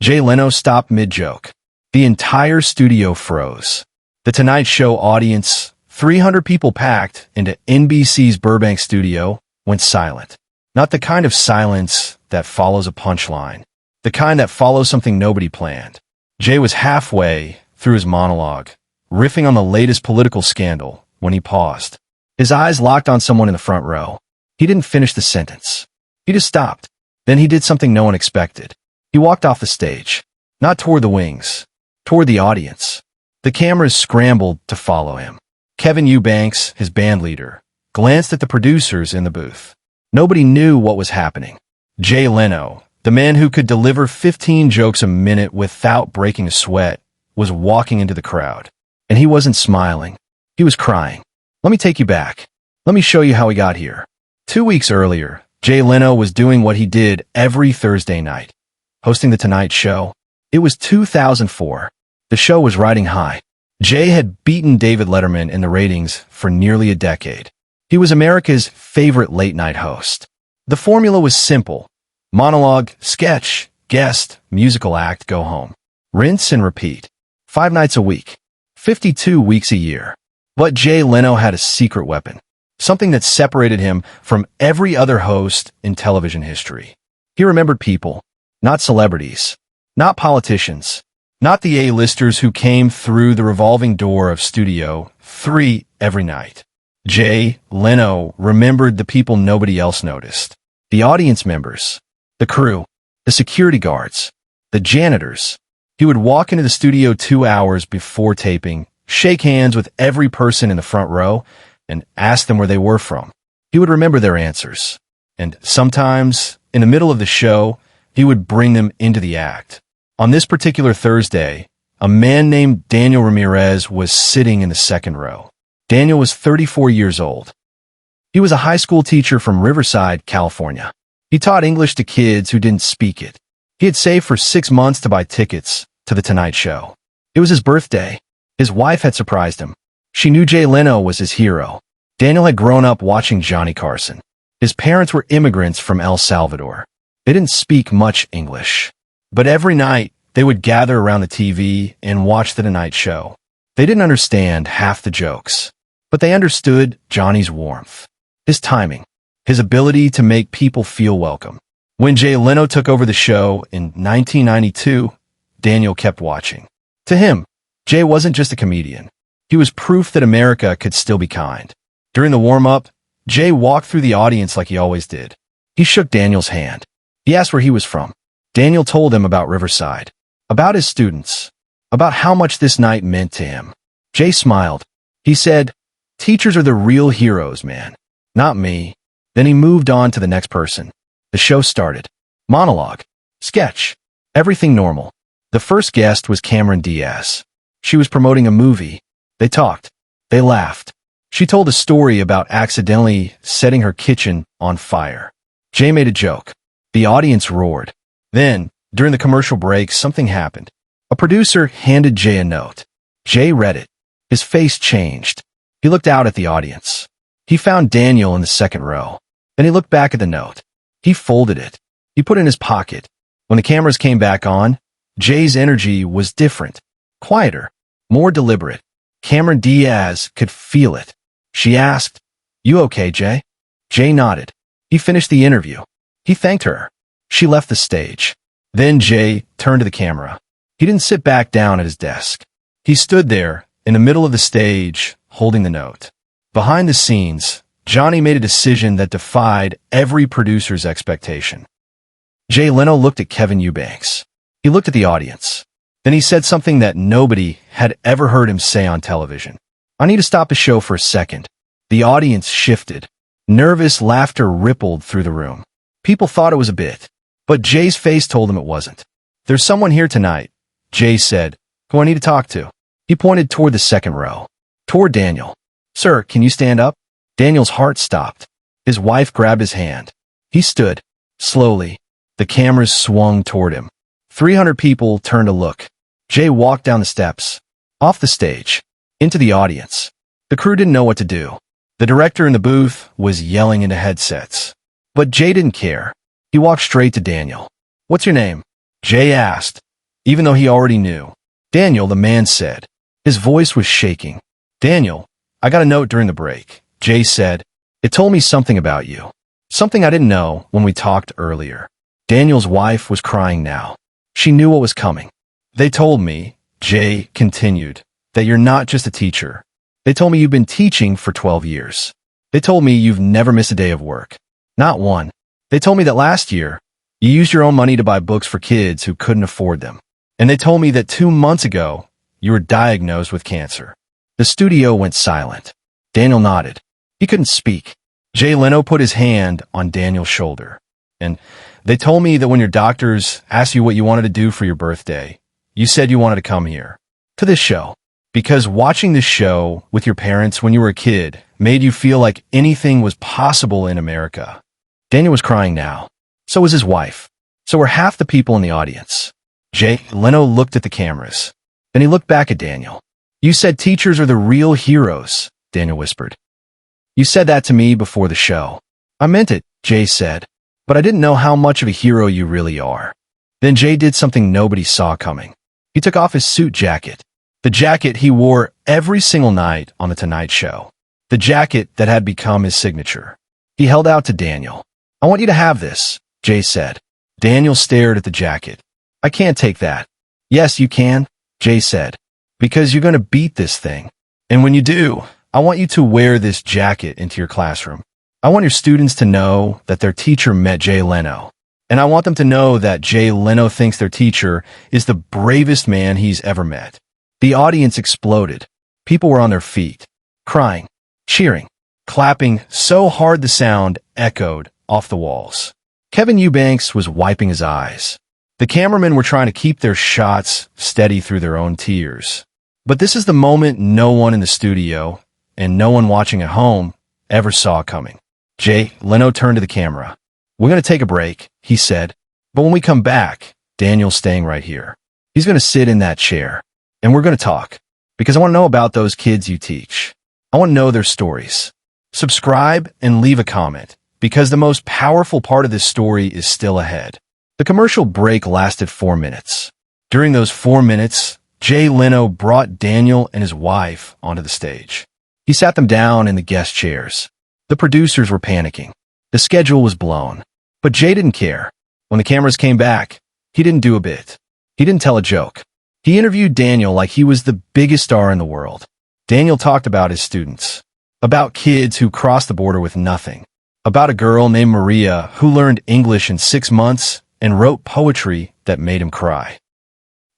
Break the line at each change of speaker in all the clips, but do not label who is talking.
Jay Leno stopped mid-joke. The entire studio froze. The Tonight Show audience, 300 people packed into NBC's Burbank studio, went silent. Not the kind of silence that follows a punchline. The kind that follows something nobody planned. Jay was halfway through his monologue, riffing on the latest political scandal, when he paused. His eyes locked on someone in the front row. He didn't finish the sentence. He just stopped. Then he did something no one expected. He walked off the stage. Not toward the wings. Toward the audience. The cameras scrambled to follow him. Kevin Eubanks, his band leader, glanced at the producers in the booth. Nobody knew what was happening. Jay Leno, the man who could deliver 15 jokes a minute without breaking a sweat, was walking into the crowd. And he wasn't smiling. He was crying. Let me take you back. Let me show you how we got here. 2 weeks earlier, Jay Leno was doing what he did every Thursday night, hosting The Tonight Show. It was 2004. The show was riding high. Jay had beaten David Letterman in the ratings for nearly a decade. He was America's favorite late-night host. The formula was simple. Monologue, sketch, guest, musical act, go home. Rinse and repeat. 5 nights a week. 52 weeks a year. But Jay Leno had a secret weapon. Something that separated him from every other host in television history. He remembered people, not celebrities, not politicians, not the A-listers who came through the revolving door of Studio 3 every night. Jay Leno remembered the people nobody else noticed. The audience members, the crew, the security guards, the janitors. He would walk into the studio 2 hours before taping, shake hands with every person in the front row, and ask them where they were from. He would remember their answers. And sometimes, in the middle of the show, he would bring them into the act. On this particular Thursday, a man named Daniel Ramirez was sitting in the second row. Daniel was 34 years old. He was a high school teacher from Riverside, California. He taught English to kids who didn't speak it. He had saved for 6 months to buy tickets to The Tonight Show. It was his birthday. His wife had surprised him. She knew Jay Leno was his hero. Daniel had grown up watching Johnny Carson. His parents were immigrants from El Salvador. They didn't speak much English. But every night, they would gather around the TV and watch The Tonight Show. They didn't understand half the jokes, but they understood Johnny's warmth, his timing, his ability to make people feel welcome. When Jay Leno took over the show in 1992, Daniel kept watching. To him, Jay wasn't just a comedian. He was proof that America could still be kind. During the warm-up, Jay walked through the audience like he always did. He shook Daniel's hand. He asked where he was from. Daniel told him about Riverside, about his students, about how much this night meant to him. Jay smiled. He said, "Teachers are the real heroes, man. Not me." Then he moved on to the next person. The show started. Monologue. Sketch. Everything normal. The first guest was Cameron Diaz. She was promoting a movie. They talked. They laughed. She told a story about accidentally setting her kitchen on fire. Jay made a joke. The audience roared. Then, during the commercial break, something happened. A producer handed Jay a note. Jay read it. His face changed. He looked out at the audience. He found Daniel in the second row. Then he looked back at the note. He folded it. He put it in his pocket. When the cameras came back on, Jay's energy was different, quieter, more deliberate. Cameron Diaz could feel it. She asked, "You okay, Jay?" Jay nodded. He finished the interview. He thanked her. She left the stage. Then Jay turned to the camera. He didn't sit back down at his desk. He stood there, in the middle of the stage, holding the note. Behind the scenes, Johnny made a decision that defied every producer's expectation. Jay Leno looked at Kevin Eubanks. He looked at the audience. Then he said something that nobody had ever heard him say on television. "I need to stop the show for a second." The audience shifted. Nervous laughter rippled through the room. People thought it was a bit, but Jay's face told them it wasn't. "There's someone here tonight," Jay said, "who I need to talk to." He pointed toward the second row, toward Daniel. "Sir, can you stand up?" Daniel's heart stopped. His wife grabbed his hand. He stood. Slowly, the cameras swung toward him. 300 people turned to look. Jay walked down the steps, off the stage, into the audience. The crew didn't know what to do. The director in the booth was yelling into headsets. But Jay didn't care. He walked straight to Daniel. "What's your name?" Jay asked, even though he already knew. Daniel, the man said. His voice was shaking. Daniel, I got a note during the break. Jay said. It told me something about you. Something I didn't know when we talked earlier. Daniel's wife was crying now. She knew what was coming. They told me, Jay continued, that you're not just a teacher. They told me you've been teaching for 12 years. They told me you've never missed a day of work. Not one. They told me that last year, you used your own money to buy books for kids who couldn't afford them. And they told me that 2 months ago, you were diagnosed with cancer. The studio went silent. Daniel nodded. He couldn't speak. Jay Leno put his hand on Daniel's shoulder. And they told me that when your doctors asked you what you wanted to do for your birthday, you said you wanted to come here, to this show. Because watching this show with your parents when you were a kid made you feel like anything was possible in America. Daniel was crying now. So was his wife. So were half the people in the audience. Jay Leno looked at the cameras. Then he looked back at Daniel. You said teachers are the real heroes, Daniel whispered. You said that to me before the show. I meant it, Jay said. But I didn't know how much of a hero you really are. Then Jay did something nobody saw coming. He took off his suit jacket. The jacket he wore every single night on The Tonight Show. The jacket that had become his signature. He held out to Daniel. I want you to have this, Jay said. Daniel stared at the jacket. I can't take that. Yes, you can, Jay said. Because you're going to beat this thing. And when you do, I want you to wear this jacket into your classroom. I want your students to know that their teacher met Jay Leno. And I want them to know that Jay Leno thinks their teacher is the bravest man he's ever met. The audience exploded. People were on their feet, crying, cheering, clapping so hard the sound echoed off the walls. Kevin Eubanks was wiping his eyes. The cameramen were trying to keep their shots steady through their own tears. But this is the moment no one in the studio and no one watching at home ever saw coming. Jay Leno turned to the camera. We're going to take a break, he said. But when we come back, Daniel's staying right here. He's going to sit in that chair. And we're going to talk. Because I want to know about those kids you teach. I want to know their stories. Subscribe and leave a comment. Because the most powerful part of this story is still ahead. The commercial break lasted 4 minutes. During those 4 minutes, Jay Leno brought Daniel and his wife onto the stage. He sat them down in the guest chairs. The producers were panicking. The schedule was blown. But Jay didn't care. When the cameras came back, he didn't do a bit. He didn't tell a joke. He interviewed Daniel like he was the biggest star in the world. Daniel talked about his students. About kids who crossed the border with nothing. About a girl named Maria who learned English in 6 months and wrote poetry that made him cry.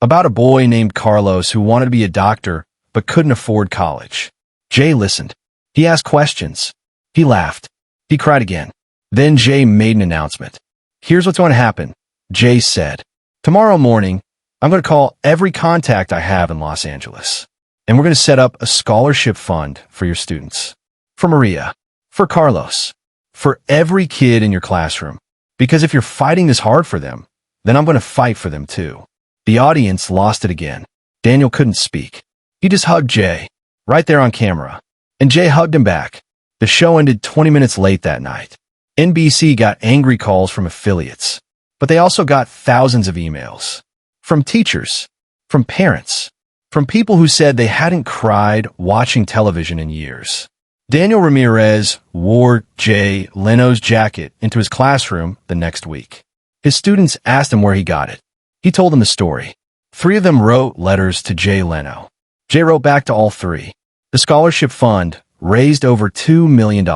About a boy named Carlos who wanted to be a doctor but couldn't afford college. Jay listened. He asked questions. He laughed. He cried again. Then Jay made an announcement. Here's what's going to happen, Jay said. Tomorrow morning, I'm going to call every contact I have in Los Angeles. And we're going to set up a scholarship fund for your students. For Maria. For Carlos. For every kid in your classroom. Because if you're fighting this hard for them, then I'm going to fight for them too. The audience lost it again. Daniel couldn't speak. He just hugged Jay, right there on camera. And Jay hugged him back. The show ended 20 minutes late that night. NBC got angry calls from affiliates, but they also got thousands of emails. From teachers, from parents, from people who said they hadn't cried watching television in years. Daniel Ramirez wore Jay Leno's jacket into his classroom the next week. His students asked him where he got it. He told them the story. 3 of them wrote letters to Jay Leno. Jay wrote back to all 3. The scholarship fund raised over $2 million.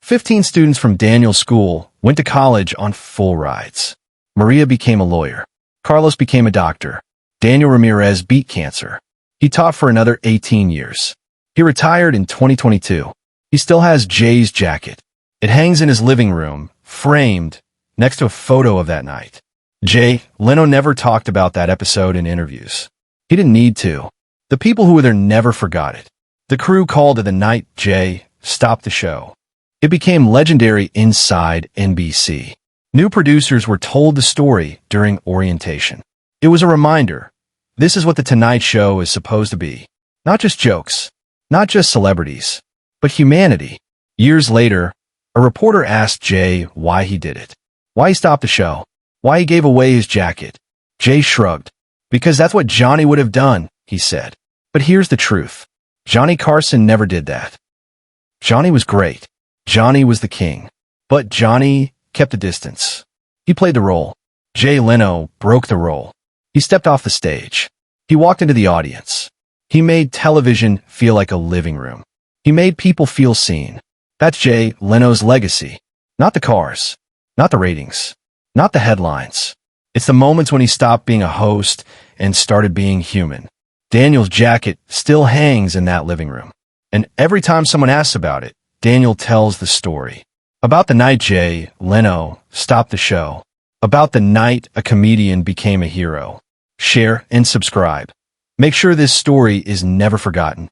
15 students from Daniel's school went to college on full rides. Maria became a lawyer. Carlos became a doctor. Daniel Ramirez beat cancer. He taught for another 18 years. He retired in 2022. He still has Jay's jacket. It hangs in his living room, framed, next to a photo of that night. Jay Leno never talked about that episode in interviews. He didn't need to. The people who were there never forgot it. The crew called it the night Jay stopped the show. It became legendary inside NBC. New producers were told the story during orientation. It was a reminder. This is what The Tonight Show is supposed to be. Not just jokes, not just celebrities, but humanity. Years later, a reporter asked Jay why he did it. Why he stopped the show. Why he gave away his jacket. Jay shrugged. Because that's what Johnny would have done, he said. But here's the truth. Johnny Carson never did that. Johnny was great. Johnny was the king. But Johnny kept a distance. He played the role. Jay Leno broke the role. He stepped off the stage. He walked into the audience. He made television feel like a living room. He made people feel seen. That's Jay Leno's legacy. Not the cars. Not the ratings. Not the headlines. It's the moments when he stopped being a host and started being human. Daniel's jacket still hangs in that living room. And every time someone asks about it, Daniel tells the story. About the night Jay Leno stopped the show. About the night a comedian became a hero. Share and subscribe. Make sure this story is never forgotten.